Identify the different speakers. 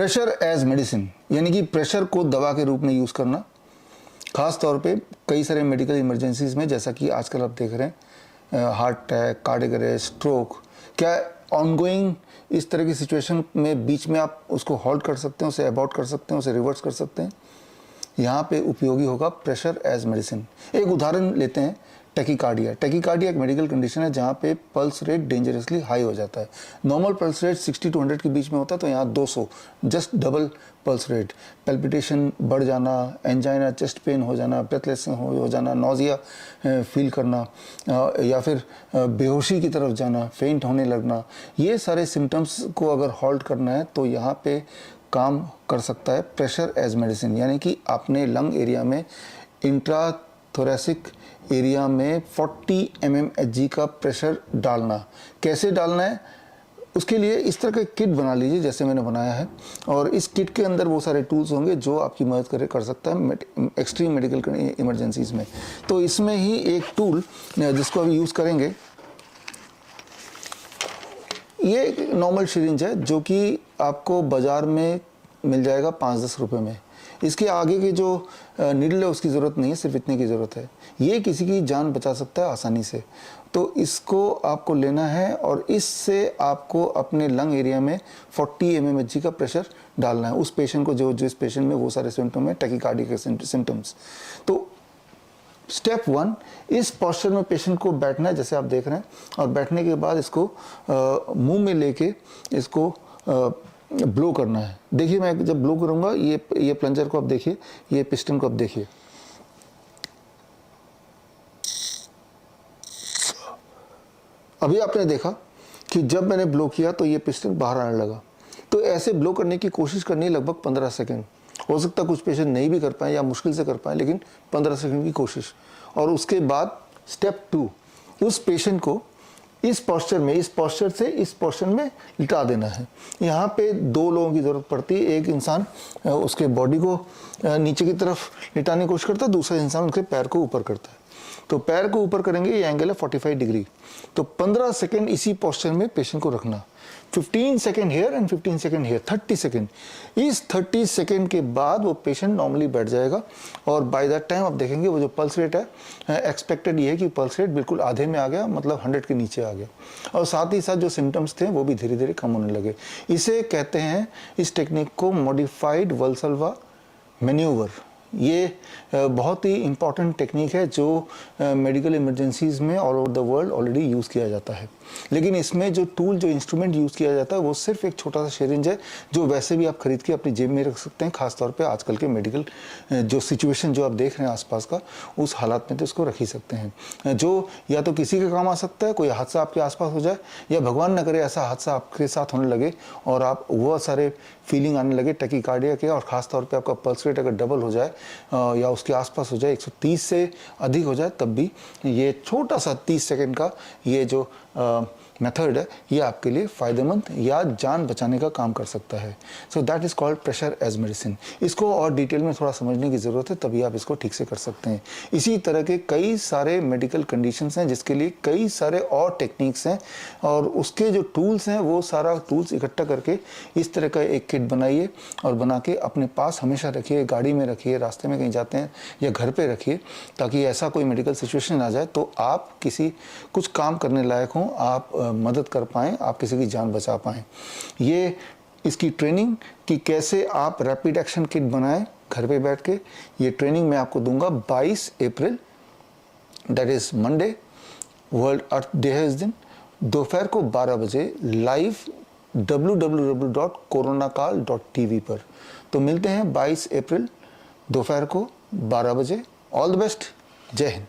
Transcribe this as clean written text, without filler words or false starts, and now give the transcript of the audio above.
Speaker 1: Pressure as medicine, यानी कि pressure को दवा के रूप में यूज़ करना, ख़ास तौर पे कई सारे मेडिकल इमरजेंसीज़ में, जैसा कि आजकल आप देख रहे हैं heart attack, cardiac arrest, stroke, क्या ऑनगोइंग इस तरह की सिचुएशन में बीच में आप उसको हॉल्ट कर सकते हैं, उसे अबॉर्ट कर सकते हैं, उसे रिवर्स कर सकते हैं। यहाँ पे उपयोगी होगा प्रेशर एज मेडिसिन। एक उदाहरण लेते हैं, टैकीकार्डिया। टैकीकार्डिया एक मेडिकल कंडीशन है जहाँ पे पल्स रेट डेंजरसली हाई हो जाता है। नॉर्मल पल्स रेट 60 to 100 के बीच में होता है, तो यहाँ 200, just double pulse rate. Palpitation बढ़ जाना, एंजाइना, चेस्ट पेन हो जाना, ब्रेथलेसिंग हो जाना, नोजिया फील करना, या फिर बेहोशी की तरफ जाना, फेंट होने लगना, ये सारे सिम्टम्स को अगर हॉल्ट करना है तो यहाँ पे काम कर सकता है प्रेशर एज मेडिसिन। यानी कि आपने लंग एरिया में, इंट्राथोरेसिक एरिया में 40 mmHg का प्रेशर डालना। कैसे डालना है, उसके लिए इस तरह का किट बना लीजिए जैसे मैंने बनाया है, और इस किट के अंदर वो सारे टूल्स होंगे जो आपकी मदद कर सकता है एक्सट्रीम मेडिकल इमरजेंसीज में। तो इसमें ही एक टूल जिसको अभी यूज़ करेंगे, ये एक नॉर्मल सिरिंज है जो कि आपको बाज़ार में मिल जाएगा 5-10 रुपये में। इसके आगे की जो नीडल है उसकी ज़रूरत नहीं है, सिर्फ इतने की ज़रूरत है। ये किसी की जान बचा सकता है आसानी से। तो इसको आपको लेना है और इससे आपको अपने लंग एरिया में 40 mmHg का प्रेशर डालना है उस पेशेंट को जो जिस पेशेंट में वो सारे सिम्टम है, टैकीकार्डिया के सिम्टम्स। तो स्टेप 1, इस पोस्चर में पेशेंट को बैठना है जैसे आप देख रहे हैं, और बैठने के बाद इसको मुंह में लेके इसको ब्लो करना है। देखिए मैं जब ब्लो करूंगा, ये प्लंजर को आप देखिए, ये पिस्टन को आप देखिए, अभी आपने देखा कि जब मैंने ब्लो किया तो ये पिस्टन बाहर आने लगा। तो ऐसे ब्लो करने की कोशिश करनी है लगभग 15 सेकेंड। हो सकता है कुछ पेशेंट नहीं भी कर पाए या मुश्किल से कर पाए, लेकिन 15 सेकंड की कोशिश। और उसके बाद स्टेप 2, उस पेशेंट को इस पोस्चर में, इस पोस्चर से इस पोस्चर में लिटा देना है। यहाँ पे 2 लोगों की ज़रूरत पड़ती है। एक इंसान उसके बॉडी को नीचे की तरफ लिटाने की कोशिश करता है, दूसरा इंसान उसके पैर को ऊपर करता है। तो पैर को ऊपर करेंगे, ये एंगल है 45 डिग्री। तो 15 सेकेंड इसी पोस्चर में पेशेंट को रखना। 15 second here and 15 second here, 30 second. इस 30 सेकेंड के बाद वो पेशेंट नॉर्मली बैठ जाएगा, और बाय दैट टाइम आप देखेंगे वो जो पल्स रेट है, एक्सपेक्टेड ये है कि पल्स रेट बिल्कुल आधे में आ गया, मतलब 100 के नीचे आ गया, और साथ ही साथ जो सिम्टम्स थे वो भी धीरे धीरे कम होने लगे। इसे कहते हैं, इस टेक्निक को मॉडिफाइड वल्सल्वा मैन्यूवर। ये बहुत ही इम्पॉर्टेंट टेक्निक है जो मेडिकल इमरजेंसीज़ में all over the world already use किया जाता है। लेकिन इसमें जो टूल, जो इंस्ट्रूमेंट यूज़ किया जाता है वो सिर्फ एक छोटा सा सिरिंज है, जो वैसे भी आप खरीद के अपनी जेब में रख सकते हैं। खासतौर पे आजकल के मेडिकल जो सिचुएशन जो आप देख रहे हैं आसपास का, उस हालात में तो इसको रख ही सकते हैं, जो या तो किसी के काम आ सकता है, कोई हादसा आपके आसपास हो जाए, या भगवान न करे ऐसा हादसा आपके साथ होने लगे और आप वो सारे फीलिंग आने लगे टैकीकार्डिया के, और ख़ासतौर पे आपका पल्स रेट अगर डबल हो जाए या उसके आसपास हो जाए, 130 से अधिक हो जाए, तब भी ये छोटा सा 30 सेकेंड का ये जो मेथड है, ये आपके लिए फ़ायदेमंद या जान बचाने का काम कर सकता है। So that is called pressure as medicine. इसको और डिटेल में थोड़ा समझने की ज़रूरत है, तभी आप इसको ठीक से कर सकते हैं। इसी तरह के कई सारे मेडिकल कंडीशंस हैं जिसके लिए कई सारे और टेक्निक्स हैं, और उसके जो टूल्स हैं वो सारा टूल्स इकट्ठा करके इस तरह का एक किट बनाइए और बना के अपने पास हमेशा रखिए, गाड़ी में रखिए, रास्ते में कहीं जाते हैं या घर पे रखिए, ताकि ऐसा कोई मेडिकल सिचुएशन आ जाए तो आप कुछ काम करने लायक हों, आप मदद कर पाएँ, आप किसी की जान बचा पाएँ। ये इसकी ट्रेनिंग कि कैसे आप रैपिड एक्शन किट बनाएं घर पे बैठ के, ये ट्रेनिंग मैं आपको दूंगा 22 April, that is Monday, world earth day है इस दिन, दोपहर को 12 बजे लाइव www.coronakal.tv पर। तो मिलते हैं 22 अप्रैल दोपहर को 12 बजे। ऑल द बेस्ट, जय हिंद।